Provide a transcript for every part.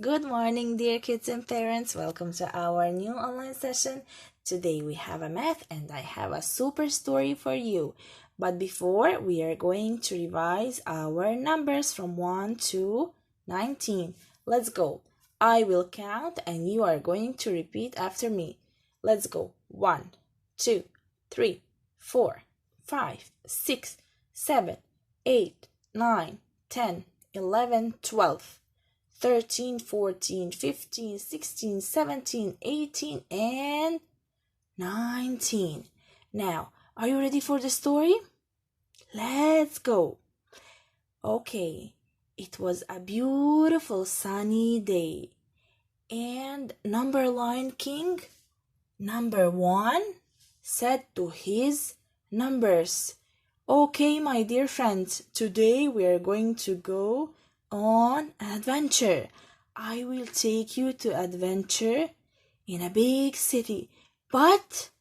Good morning, dear kids and parents. Welcome to our new online session. Today we have a math and I have a super story for you. But before, we are going to revise our numbers from 1 to 19. Let's go. I will count and you are going to repeat after me. Let's go. 1, 2, 3, 4, 5, 6, 7, 8, 9, 10, 11, 12. 13, 14, 15, 16, 17, 18, and 19. Now, are you ready for the story? Let's go. Okay, it was a beautiful sunny day. And Lion King, number 1, said to his numbers, "Okay, my dear friends, today we are going to go on an adventure. I will take you to adventure in a big city, but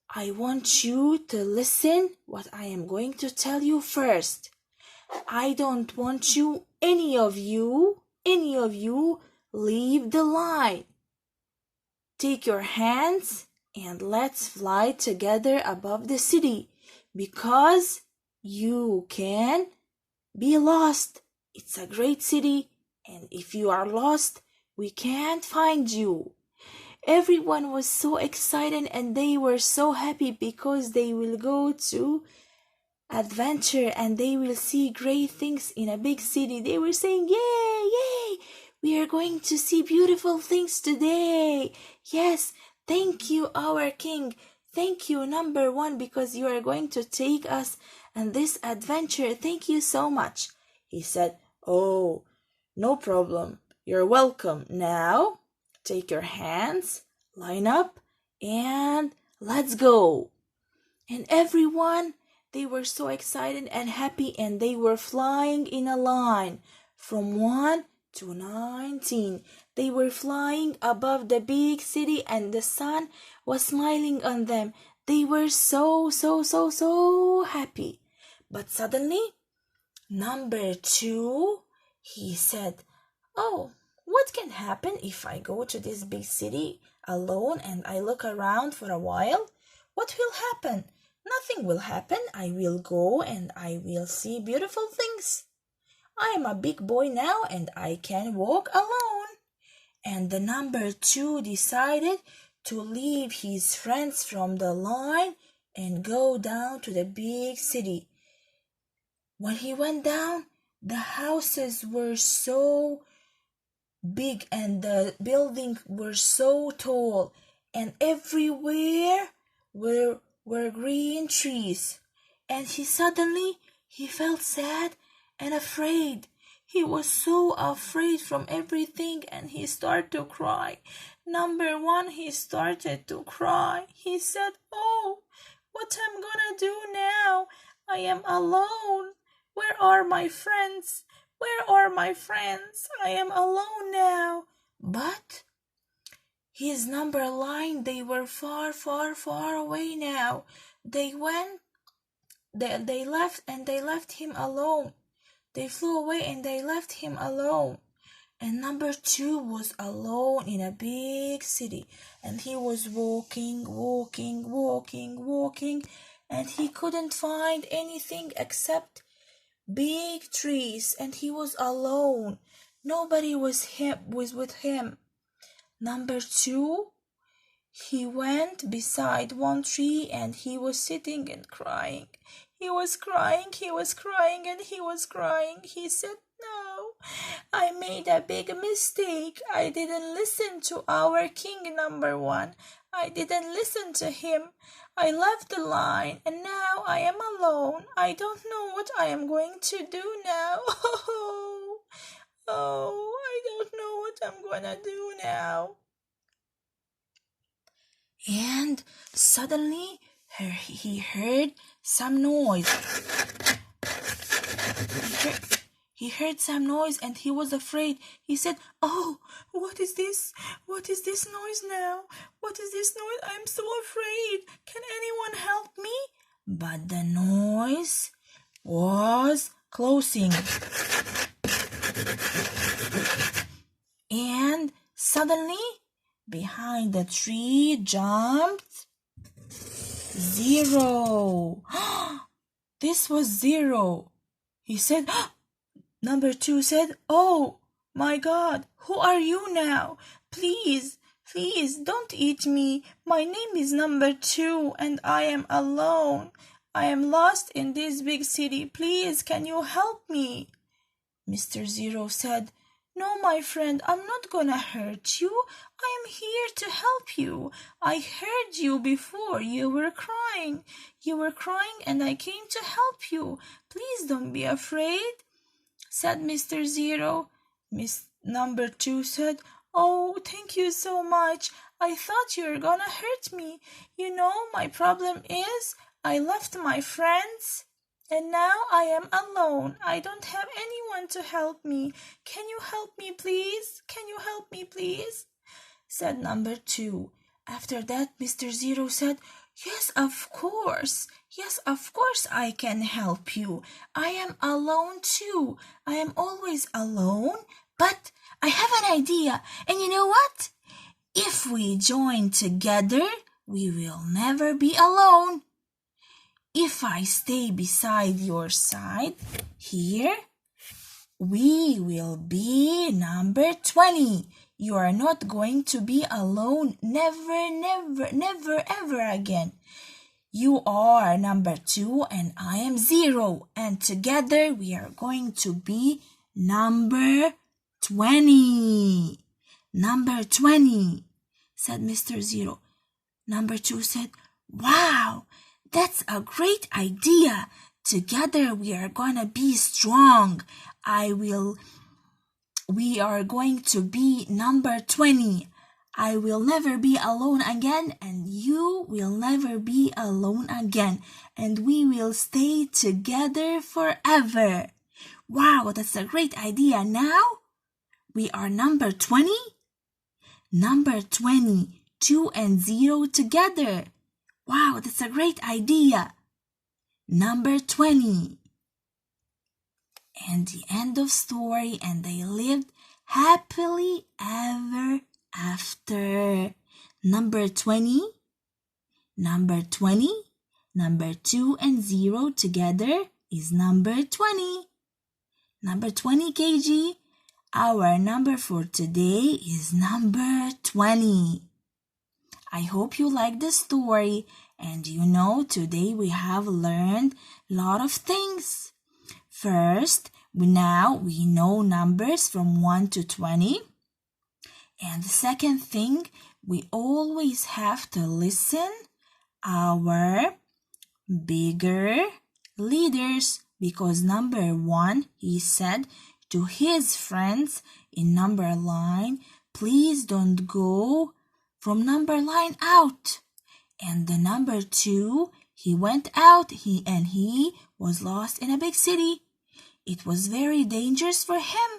I want you to listen what I am going to tell you first. I don't want you, any of you, leave the line. Take your hands and let's fly together above the city, because you can be lost. It's a great city, and if you are lost, we can't find you." Everyone was so excited and they were so happy because they will go to adventure and they will see great things in a big city. They were saying, "Yay, yay! We are going to see beautiful things today. Yes, thank you, our king. Thank you, number 1, because you are going to take us on this adventure. Thank you so much." He said, "Oh, no problem. You're welcome. Now, take your hands, line up, and let's go." And everyone, they were so excited and happy, and they were flying in a line from 1 to 19. They were flying above the big city and the sun was smiling on them. They were so happy. But suddenly, number 2, he said, "Oh, what can happen if I go to this big city alone and I look around for a while? What will happen? Nothing will happen. I will go and I will see beautiful things. I am a big boy now and I can walk alone." And the number 2 decided to leave his friends from the line and go down to the big city. When he went down, the houses were so big and the buildings were so tall, and everywhere were green trees. And he felt sad and afraid. He was so afraid from everything, and he started to cry. Number 1, he started to cry. He said, "Oh, what I'm gonna do now? I am alone. Where are my friends? Where are my friends? I am alone now." But his number line, they were far away now. They left him alone. They flew away and they left him alone. And number 2 was alone in a big city, and he was walking, and he couldn't find anything except big trees, and he was alone. Nobody was with him. Number 2, he went beside one tree and he was sitting and crying. He was crying, and he was crying. He said, "No, I made a big mistake. I didn't listen to our king, number 1. I didn't listen to him. I left the line and now I am alone. I don't know what I am going to do now. Oh, I don't know what I'm gonna do now." And suddenly he heard some noise. He heard some noise and he was afraid. He said, "Oh, what is this? What is this noise now? What is this noise? I'm so afraid. Can anyone help me?" But the noise was closing. suddenly, behind the tree jumped 0. This was 0. He said, number 2 said, "Oh, my God, who are you now? Please, please don't eat me. My name is number 2 and I am alone. I am lost in this big city. Please, can you help me?" Mr. 0 said, "No, my friend, I'm not gonna hurt you. I am here to help you. I heard you before. You were crying. You were crying and I came to help you. Please don't be afraid," said Mr. 0. Miss number 2 said, "Oh, thank you so much. I thought you were gonna hurt me. You know, my problem is I left my friends and now I am alone. I don't have anyone to help me. Can you help me, please? Can you help me, please?" said number 2. After that, Mr. 0 said, "Yes, of course. Yes, of course I can help you. I am alone too. I am always alone, but I have an idea. And you know what? If we join together, we will never be alone. If I stay beside your side here, we will be number 20. You are not going to be alone. Never, never, never, ever again. You are number 2 and I am 0. And together we are going to be number 20. Number 20, said Mr. 0. Number 2 said, "Wow, that's a great idea. Together we are gonna be strong. We are going to be number 20. I will never be alone again, and you will never be alone again, and we will stay together forever." Wow, that's a great idea. Now we are number 20. Number 20, 2 and 0 together. Wow, that's a great idea. Number 20. And the end of story, and they lived happily ever after. Number 20, number 20, number 2 and 0 together is number 20. Number 20, KG. Our number for today is number 20. I hope you like the story, and you know today we have learned a lot of things. First, now we know numbers from 1 to 20. And the second thing, we always have to listen our bigger leaders, because number 1, he said to his friends in number line, "Please don't go from number line out." And the number 2, he went out and he was lost in a big city. It was very dangerous for him.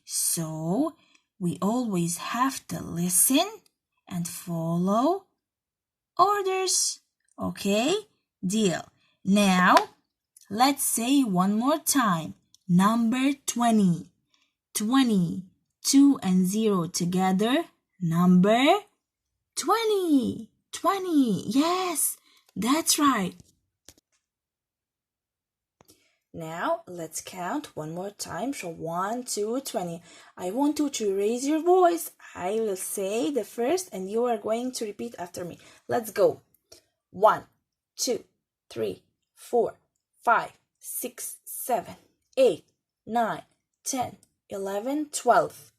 So we always have to listen and follow orders. Okay? Deal. Now, let's say one more time. Number 20. 20. 2 and 0 together. Number 20. 20. Yes, that's right. Now, let's count one more time from 1 to 20. I want you to raise your voice. I will say the first and you are going to repeat after me. Let's go. 1, 2, 3, 4, 5, 6, 7, 8, 9, 10, 11, 12,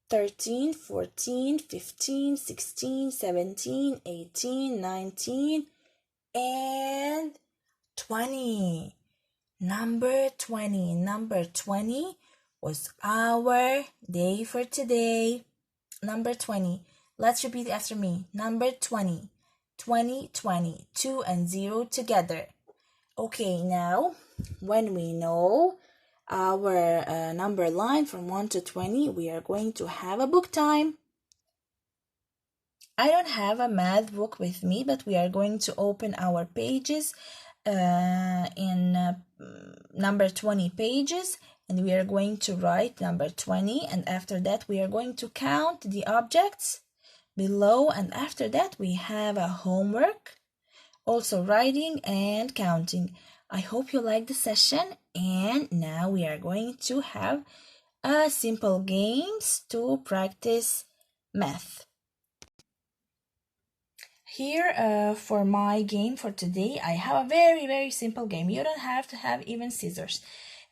13, 14, 15, 16, 17, 18, 19, and 20. Number 20. Number 20 was our day for today. Number 20. Let's repeat after me. Number 20. 20, 20. 2 and 0 together. Okay, now when we know our number line from 1 to 20, we are going to have a book time. I don't have a math book with me, but we are going to open our pages in number 20 pages, and we are going to write number 20, and after that we are going to count the objects below, and after that we have a homework, also writing and counting. I hope you like the session, and now we are going to have simple games to practice math. Here for my game for today, I have a very simple game. You don't have to have even scissors.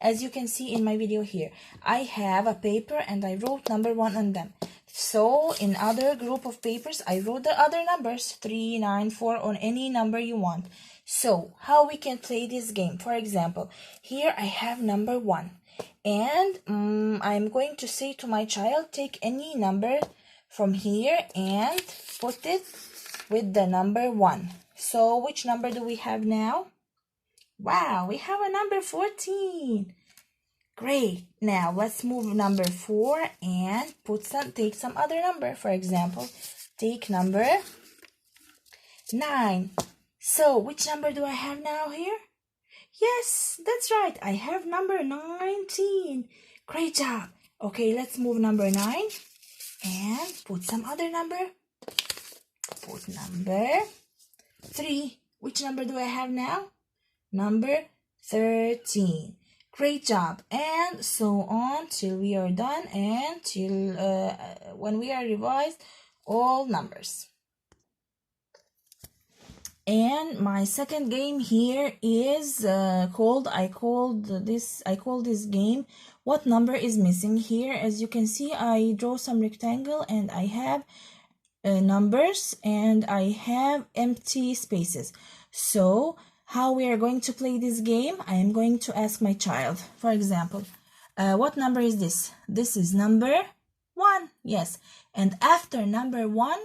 As you can see in my video here, I have a paper and I wrote number 1 on them. So in other group of papers, I wrote the other numbers, 3, 9, 4, on any number you want. So how we can play this game? For example, here I have number 1. And I'm going to say to my child, take any number from here and put it with the number 1. So which number do we have now? Wow, we have a number 14. Great. Now let's move number 4 and take some other number. For example, take number 9. So which number do I have now here? Yes, that's right. I have number 19. Great job. Okay, let's move number 9 and put some other number. Put number 3. Which number do I have now? Number 13. Great job. And so on till we are done and till when we are revised all numbers. And my second game here is I call this game what number is missing. Here, as you can see, I draw some rectangle and I have numbers and I have empty spaces. So how we are going to play this game? I am going to ask my child, for example, what number is this? This is number 1. Yes. And after number 1,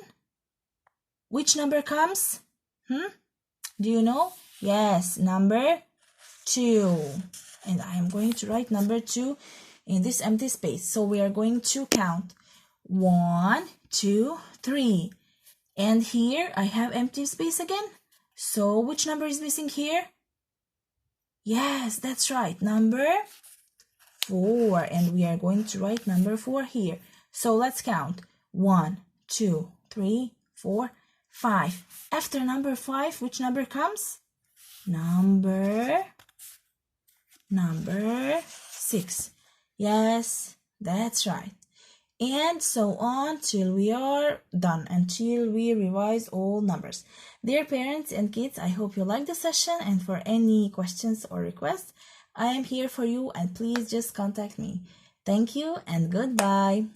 which number comes? Do you know? Yes, number 2. And I am going to write number 2 in this empty space. So we are going to count 1, 2, 3. And here I have empty space again. So which number is missing here? Yes, that's right, number 4. And we are going to write number 4 here. So let's count 1, 2, 3, 4, 5. After number 5, which number comes? Number 6. Yes, that's right. And so on till we are done, until we revise all numbers. Dear parents and kids, I hope you like the session, and for any questions or requests, I am here for you, and please just contact me. Thank you and goodbye.